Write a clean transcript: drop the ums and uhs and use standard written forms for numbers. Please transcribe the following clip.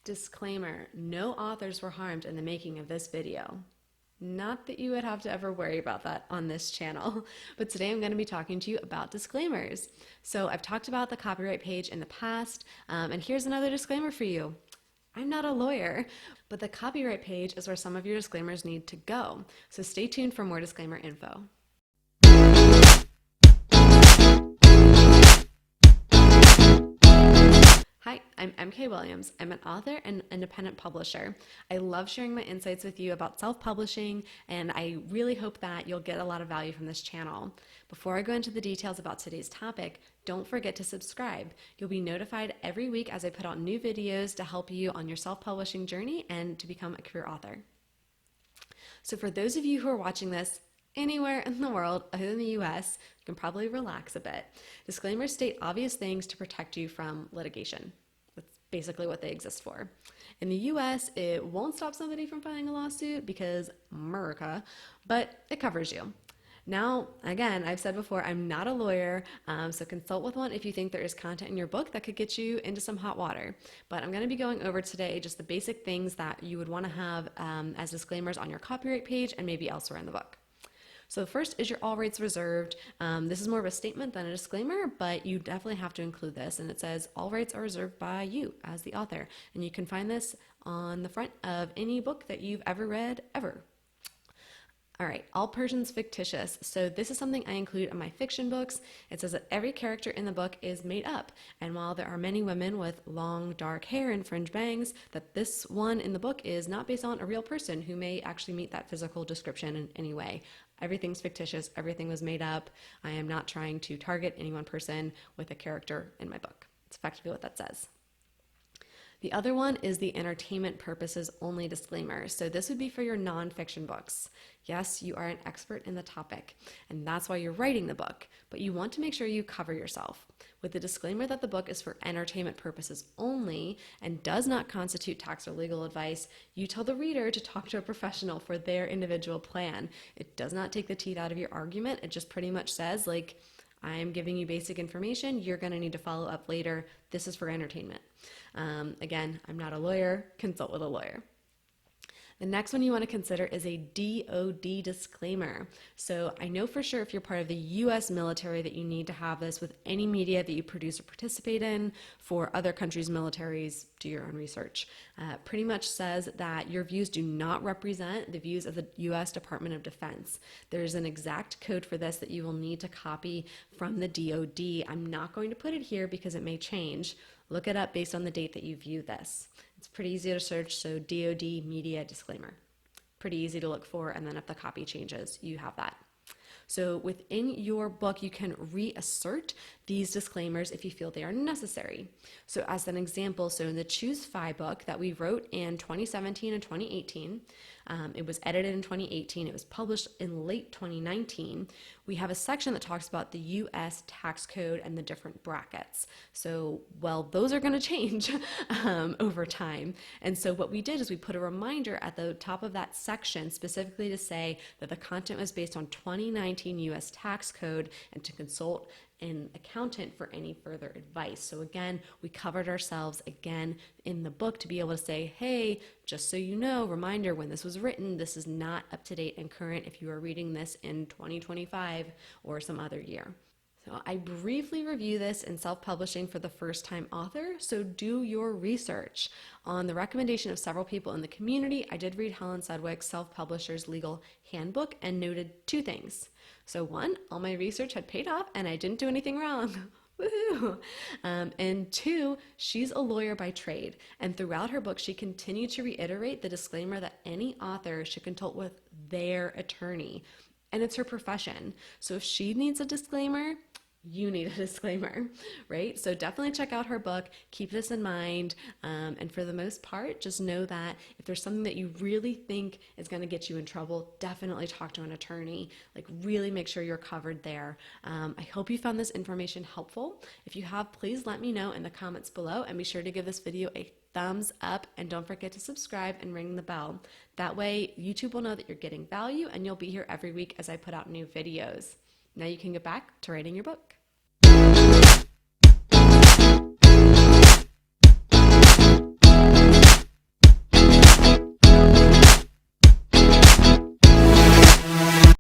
Disclaimer, no authors were harmed in the making of this video. Not that you would have to ever worry about that on this channel, but today I'm going to be talking to you about disclaimers. So I've talked about the copyright page in the past, and here's another disclaimer for you. I'm not a lawyer, but the copyright page is where some of your disclaimers need to go. So stay tuned for more disclaimer info. Hi, I'm MK Williams. I'm an author and independent publisher. I love sharing my insights with you about self-publishing, and I really hope that you'll get a lot of value from this channel. Before I go into the details about today's topic, don't forget to subscribe. You'll be notified every week as I put out new videos to help you on your self-publishing journey and to become a career author. So for those of you who are watching this anywhere in the world other than the US, you can probably relax a bit. Disclaimers state obvious things to protect you from litigation. That's basically what they exist for. In the US, it won't stop somebody from filing a lawsuit because America, but it covers you. Now, again, I've said before, I'm not a lawyer, so consult with one if you think there is content in your book that could get you into some hot water. But I'm going to be going over today just the basic things that you would want to have as disclaimers on your copyright page and maybe elsewhere in the book. So first is your all rights reserved. This is more of a statement than a disclaimer, but you definitely have to include this. And it says all rights are reserved by you as the author. And you can find this on the front of any book that you've ever read, ever. All right, all persons fictitious. So this is something I include in my fiction books. It says that every character in the book is made up. And while there are many women with long, dark hair and fringe bangs, that this one in the book is not based on a real person who may actually meet that physical description in any way. Everything's fictitious. Everything was made up. I am not trying to target any one person with a character in my book. It's effectively what that says. The other one is the entertainment purposes only disclaimer. So this would be for your nonfiction books. Yes, you are an expert in the topic, and that's why you're writing the book, but you want to make sure you cover yourself. With the disclaimer that the book is for entertainment purposes only and does not constitute tax or legal advice, you tell the reader to talk to a professional for their individual plan. It does not take the teeth out of your argument. It just pretty much says, like, I'm giving you basic information. You're going to need to follow up later. This is for entertainment. Again, I'm not a lawyer. Consult with a lawyer. The next one you want to consider is a DOD disclaimer. So I know for sure if you're part of the US military that you need to have this with any media that you produce or participate in. For other countries' militaries, do your own research. Pretty much says that your views do not represent the views of the US Department of Defense. There's an exact code for this that you will need to copy from the DOD. I'm not going to put it here because it may change. Look it up based on the date that you view this. It's pretty easy to search, so DOD media disclaimer. Pretty easy to look for, and then if the copy changes, you have that. So within your book, you can reassert these disclaimers if you feel they are necessary. So as an example, so in the Choose FI book that we wrote in 2017 and 2018, it was edited in 2018, it was published in late 2019, we have a section that talks about the US tax code and the different brackets. So, well, those are going to change over time. And so what we did is we put a reminder at the top of that section specifically to say that the content was based on 2019 US tax code and to consult an accountant for any further advice. So again, we covered ourselves again in the book to be able to say, hey, just so you know, reminder, when this was written, this is not up to date and current if you are reading this in 2025 or some other year. So I briefly review this in self-publishing for the first-time author, so do your research. On the recommendation of several people in the community, I did read Helen Sedgwick's Self-Publisher's Legal Handbook and noted two things. So one, all my research had paid off and I didn't do anything wrong. Woohoo! And two, she's a lawyer by trade, and throughout her book, she continued to reiterate the disclaimer that any author should consult with their attorney. And it's her profession. So if she needs a disclaimer, you need a disclaimer, right? So definitely check out her book, keep this in mind, and for the most part, just know that if there's something that you really think is going to get you in trouble, definitely talk to an attorney. Like, really make sure you're covered there. I hope you found this information helpful. If you have, please let me know in the comments below, and be sure to give this video a thumbs up, and don't forget to subscribe and ring the bell. That way YouTube will know that you're getting value, and you'll be here every week as I put out new videos. Now you can get back to writing your book.